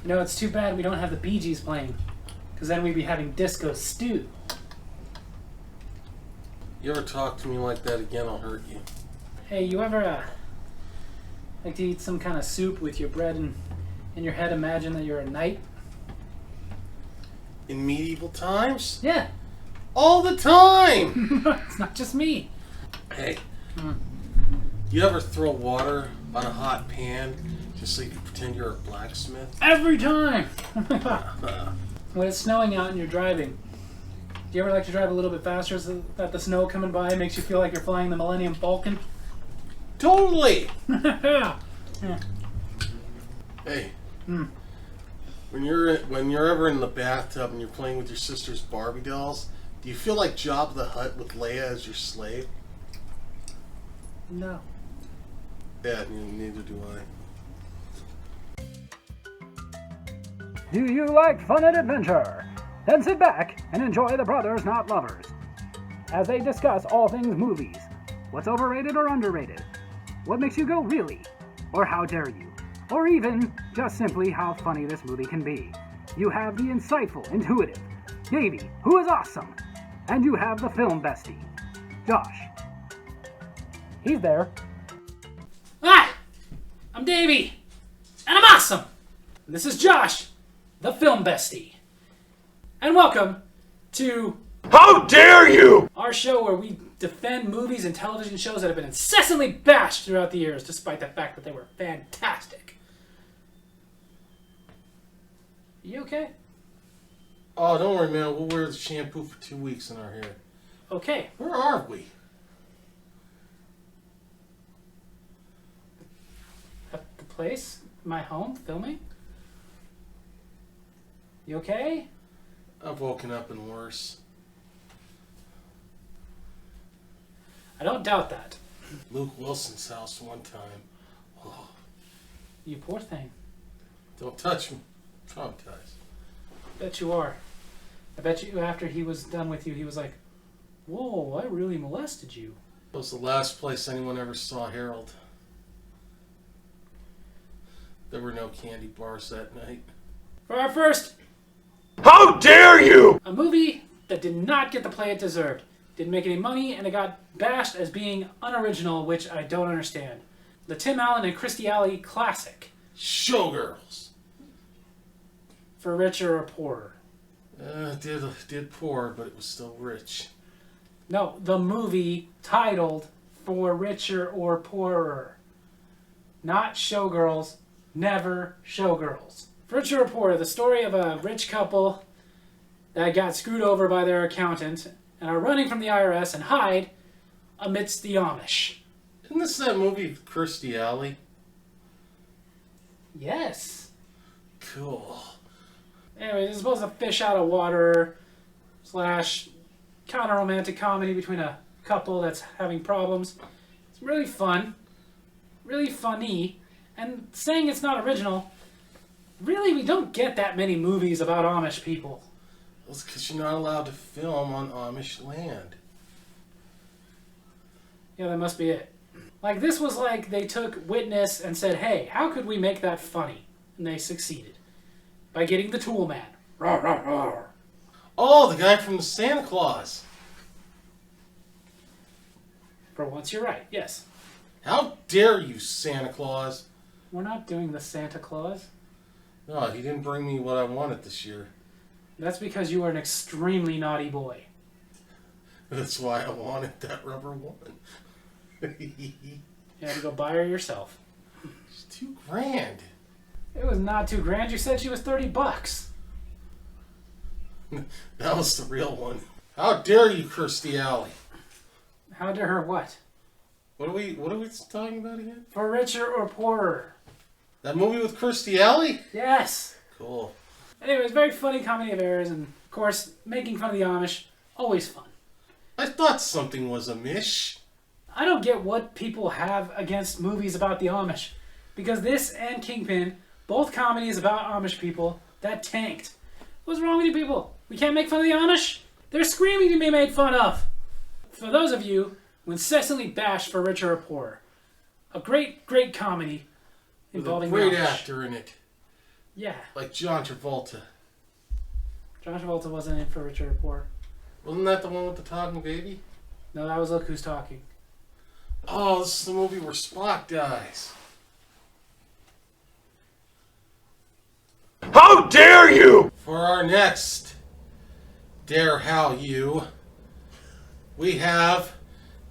You know, it's too bad we don't have the Bee Gees playing, because then we'd be having disco stew. You ever talk to me like that again, I'll hurt you. Hey, you ever like to eat some kind of soup with your bread and in your head imagine that you're a knight? In medieval times? Yeah. All the time! It's not just me. Hey, you ever throw water on a hot pan just so you can pretend you're a blacksmith? Every time! When it's snowing out and you're driving, do you ever like to drive a little bit faster so that the snow coming by makes you feel like you're flying the Millennium Falcon? Totally! Yeah. Hey, when you're ever in the bathtub and you're playing with your sister's Barbie dolls, do you feel like Jabba the Hutt with Leia as your slave? No. Yeah, neither do I. Do you like fun and adventure? Then sit back and enjoy the Brothers Not Lovers as they discuss all things movies. What's overrated or underrated? What makes you go really? Or how dare you? Or even just simply how funny this movie can be. You have the insightful, intuitive Davey, who is awesome. And you have the film bestie, Josh. He's there. Hi! I'm Davey, and I'm awesome! This is Josh, the film bestie. And welcome to How dare you! our show where we defend movies and television shows that have been incessantly bashed throughout the years, despite the fact that they were fantastic. You okay? Oh, don't worry, man. We'll wear the shampoo for 2 weeks in our hair. Okay. Where are we? At the place? My home? Filming? You okay? I've woken up and worse. I don't doubt that. Luke Wilson's house one time. Oh, You poor thing. don't touch me. Traumatized. Bet you are. I bet you after he was done with you, he was like, whoa, I really molested you. It was the last place anyone ever saw Harold. There were no candy bars that night. For our first, How dare you! a movie that did not get the play it deserved. Didn't make any money, and it got bashed as being unoriginal, which I don't understand. The Tim Allen and Kirstie Alley classic, Showgirls. For Richer or Poorer. Did poor, but it was still rich. No, the movie titled For Richer or Poorer. Not Showgirls, never Showgirls. For Richer or Poorer, the story of a rich couple that got screwed over by their accountant and are running from the IRS and hide amidst the Amish. Isn't this that movie with Kirstie Alley? Yes. Cool. Anyway, this is supposed to fish out of water / counter-romantic comedy between a couple that's having problems. It's really fun. Really funny. And saying it's not original, really we don't get that many movies about Amish people. It's because you're not allowed to film on Amish land. Yeah, that must be it. Like, this was like they took Witness and said, hey, how could we make that funny? And they succeeded. By getting the Tool Man. Rawr, rawr, rawr. Oh, the guy from the Santa Claus. For once you're right, yes. How dare you, Santa Claus? We're not doing the Santa Claus. No, he didn't bring me what I wanted this year. That's because you are an extremely naughty boy. That's why I wanted that rubber one. You had to go buy her yourself. It's $2,000. It was not $2,000. You said she was $30. That was the real one. How dare you, Kirstie Alley? How dare her what? What are we talking about again? For Richer or Poorer. That movie with Kirstie Alley? Yes. Cool. Anyways, very funny comedy of errors, and of course, making fun of the Amish, always fun. I thought something was amish. I don't get what people have against movies about the Amish, because this and Kingpin, both comedies about Amish people, that tanked. What's wrong with you people? We can't make fun of the Amish? They're screaming to be made fun of. For those of you who incessantly bash For Richer or Poorer, a great, great comedy With involving a great the Amish. actor in it. Yeah. Like John Travolta. John Travolta wasn't in For Richer or Poor. Wasn't that the one with the talking baby? No, that was Look Who's Talking. Oh, this is the movie where Spock dies. How dare you! For our next Dare How You, we have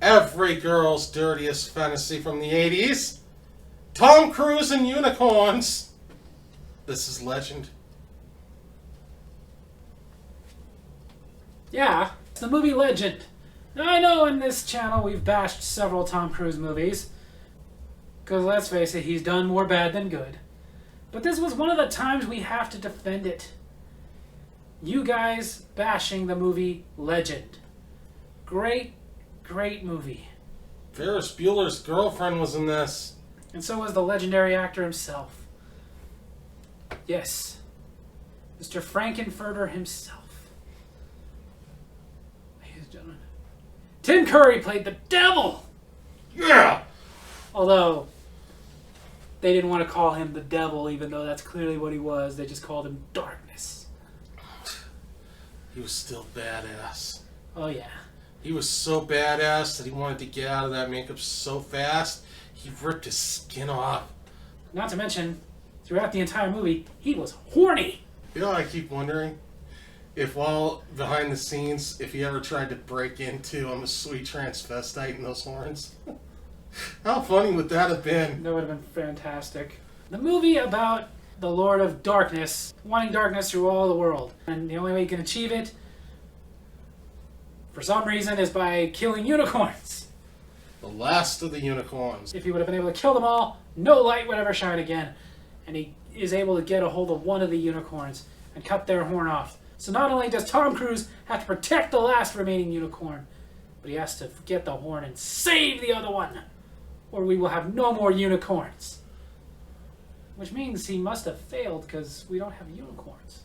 every girl's dirtiest fantasy from the 80s. Tom Cruise and unicorns. This is legend. Yeah, it's the movie Legend. Now, I know in this channel we've bashed several Tom Cruise movies. Because let's face it, he's done more bad than good. But this was one of the times we have to defend it. You guys bashing the movie Legend. Great, great movie. Ferris Bueller's girlfriend was in this. And so was the legendary actor himself. Yes, Mr. Frankenfurter himself. Ladies and gentlemen, Tim Curry played the devil! Yeah! Although, they didn't want to call him the devil, even though that's clearly what he was. They just called him Darkness. He was still badass. Oh, yeah. He was so badass that he wanted to get out of that makeup so fast, he ripped his skin off. Not to mention, throughout the entire movie, he was horny. You know, I keep wondering if while behind the scenes, if he ever tried to break into a sweet transvestite in those horns. How funny would that have been? That would have been fantastic. The movie about the Lord of Darkness, wanting darkness through all the world. And the only way you can achieve it, for some reason, is by killing unicorns. The last of the unicorns. If he would have been able to kill them all, no light would ever shine again. And he is able to get a hold of one of the unicorns and cut their horn off. So not only does Tom Cruise have to protect the last remaining unicorn, but he has to get the horn and save the other one, or we will have no more unicorns. Which means he must have failed because we don't have unicorns.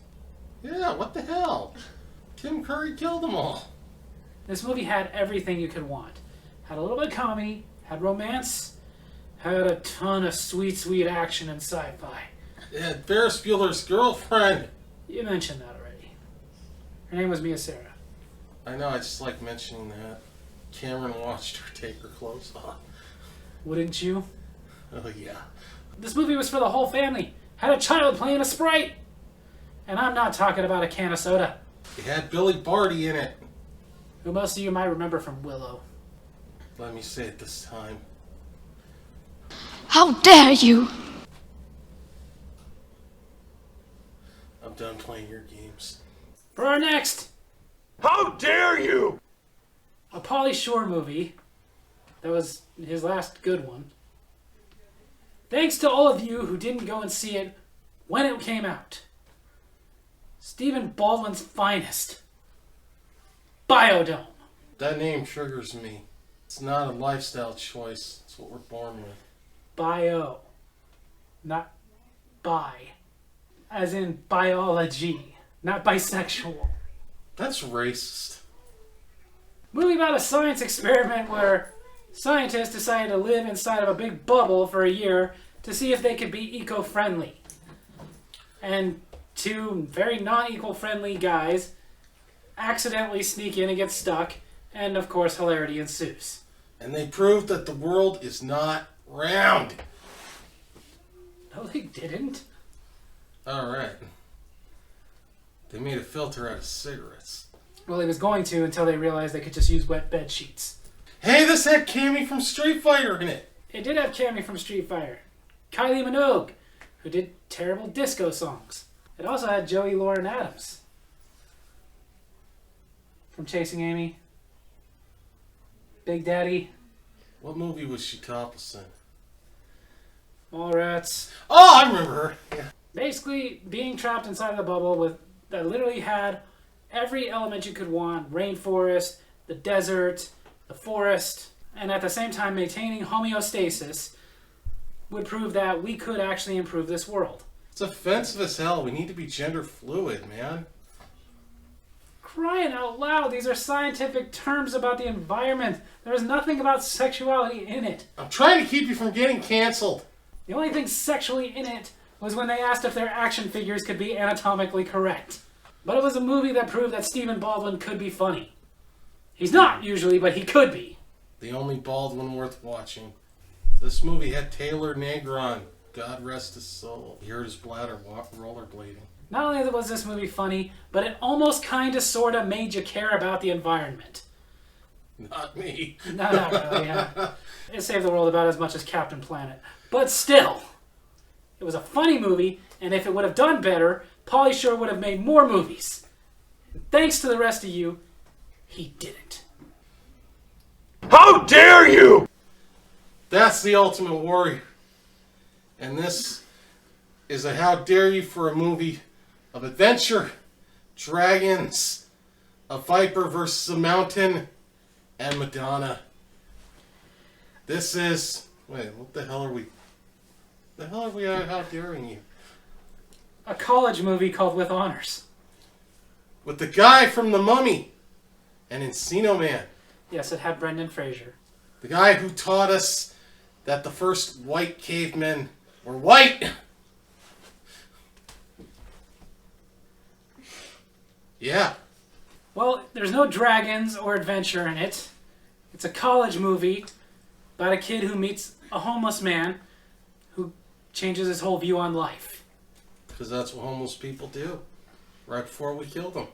Yeah, what the hell? Tim Curry killed them all. This movie had everything you could want. Had a little bit of comedy, had romance, had a ton of sweet, sweet action and sci-fi. It had Ferris Bueller's girlfriend. You mentioned that already. Her name was Mia Sara. I know, I just like mentioning that. Cameron watched her take her clothes off. Wouldn't you? Oh, yeah. This movie was for the whole family. Had a child playing a sprite. And I'm not talking about a can of soda. It had Billy Barty in it. Who most of you might remember from Willow. Let me say it this time. How dare you! I'm done playing your games. For our next, How dare you! a Pauly Shore movie. That was his last good one. Thanks to all of you who didn't go and see it when it came out. Stephen Baldwin's finest. Biodome. That name triggers me. It's not a lifestyle choice. It's what we're born with. Bio. Not bi. As in biology. Not bisexual. That's racist. Movie about a science experiment where scientists decided to live inside of a big bubble for a year to see if they could be eco-friendly. And two very non-eco-friendly guys accidentally sneak in and get stuck, and of course hilarity ensues. And they proved that the world is not round. No, they didn't. Alright. They made a filter out of cigarettes. Well, they was going to until they realized they could just use wet bed sheets. Hey, this had Cammy from Street Fighter in it. It did have Cammy from Street Fighter. Kylie Minogue, who did terrible disco songs. It also had Joey Lauren Adams from Chasing Amy. Big Daddy. What movie was she topless in? Mallrats. Oh, I remember her. Yeah. Basically, being trapped inside of the bubble that literally had every element you could want. Rainforest, the desert, the forest, and at the same time maintaining homeostasis would prove that we could actually improve this world. It's offensive as hell. We need to be gender fluid, man. Crying out loud, these are scientific terms about the environment. There is nothing about sexuality in it. I'm trying to keep you from getting canceled. The only thing sexually in it was when they asked if their action figures could be anatomically correct. But it was a movie that proved that Stephen Baldwin could be funny. He's not usually, but he could be. The only Baldwin worth watching. This movie had Taylor Negron. God rest his soul. He hurt his bladder rollerblading. Not only was this movie funny, but it almost kinda sorta made you care about the environment. Not me. No, not really, yeah. It saved the world about as much as Captain Planet. But still, it was a funny movie, and if it would have done better, Pauly Shore would have made more movies. Thanks to the rest of you, he didn't. How dare you! That's the Ultimate Warrior. And this is a how dare you for a movie of adventure, dragons, a viper versus a mountain, and Madonna. This is... Wait, what the hell are we... The hell are we how daring you? A college movie called With Honors. With the guy from The Mummy and Encino Man. Yes, it had Brendan Fraser. The guy who taught us that the first white cavemen were white. Yeah. Well, there's no dragons or adventure in it. It's a college movie about a kid who meets a homeless man who changes his whole view on life. Because that's what homeless people do. Right before we kill them.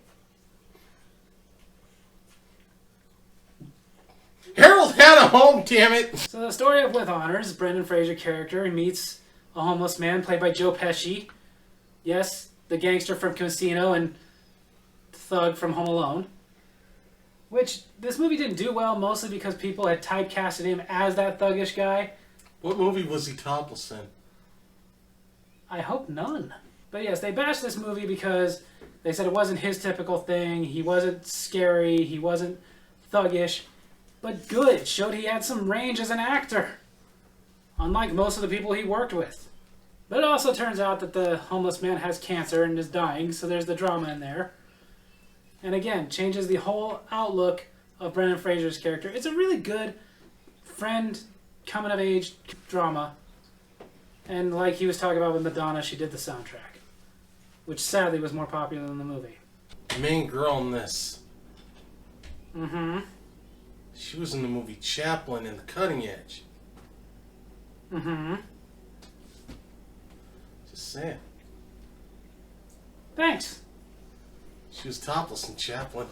Harold had a home, damn it! So the story of With Honors, Brendan Fraser character meets a homeless man played by Joe Pesci. Yes, the gangster from Casino and thug from Home Alone. Which, this movie didn't do well, mostly because people had typecasted him as that thuggish guy. What movie was he topless in? I hope none. But yes, they bashed this movie because they said it wasn't his typical thing, he wasn't scary, he wasn't thuggish. But good, it showed he had some range as an actor. Unlike most of the people he worked with. But it also turns out that the homeless man has cancer and is dying, so there's the drama in there. And again, changes the whole outlook of Brendan Fraser's character. It's a really good friend, coming-of-age drama. And like he was talking about with Madonna, she did the soundtrack. Which sadly was more popular than the movie. The main girl in this. Mm-hmm. She was in the movie Chaplin and The Cutting Edge. Mm-hmm. Just saying. Thanks. She was topless in Chaplin.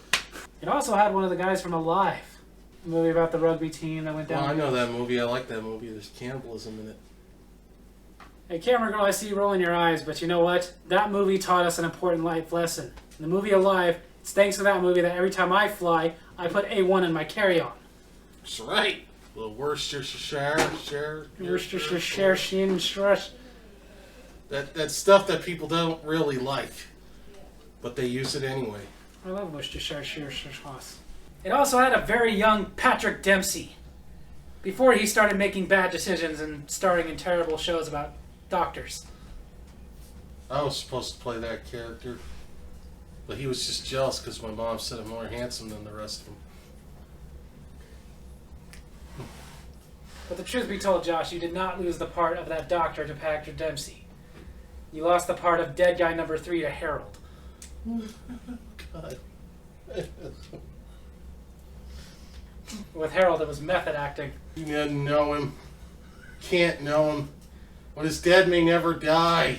It also had one of the guys from Alive. A movie about the rugby team that went down. Well, I know that movie. I like that movie. There's cannibalism in it. Hey, camera girl, I see you rolling your eyes, but you know what? That movie taught us an important life lesson. In the movie Alive, it's thanks to that movie that every time I fly, I put A1 in my carry-on. That's right. Little Worcestershire. That stuff that people don't really like, but they use it anyway. I love Worcestershire sauce. It also had a very young Patrick Dempsey. Before he started making bad decisions and starring in terrible shows about doctors. I was supposed to play that character, but he was just jealous because my mom said I'm more handsome than the rest of them. But the truth be told, Josh, you did not lose the part of that doctor to Patrick Dempsey. You lost the part of dead guy number 3 to Harold. God. With Harold, it was method acting. You didn't know him. Can't know him. What is dead may never die.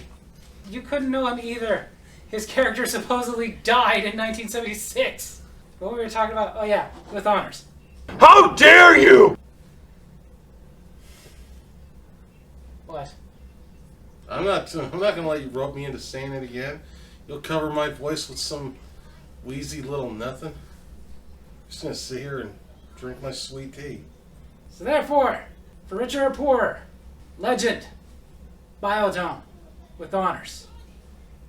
You couldn't know him either. His character supposedly died in 1976. What were we talking about? Oh yeah, With Honors. How dare you! What? I'm not gonna let you rope me into saying it again. You'll cover my voice with some wheezy little nothing. I'm just gonna sit here and drink my sweet tea. So therefore, for richer or poorer, Legend, Biodome, With Honors.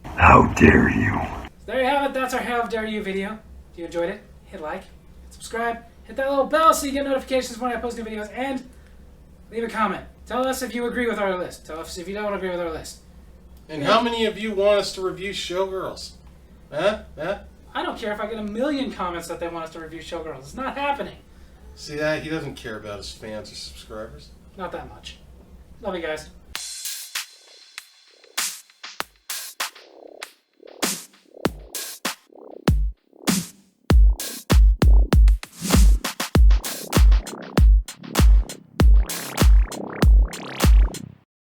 How dare you! So there you have it. That's our How Dare You video. If you enjoyed it, hit like, subscribe, hit that little bell so you get notifications when I post new videos, and leave a comment. Tell us if you agree with our list. Tell us if you don't agree with our list. And how many of you want us to review Showgirls? Huh? I don't care if I get 1 million comments that they want us to review Showgirls. It's not happening. See that? He doesn't care about his fans or subscribers. Not that much. Love you guys.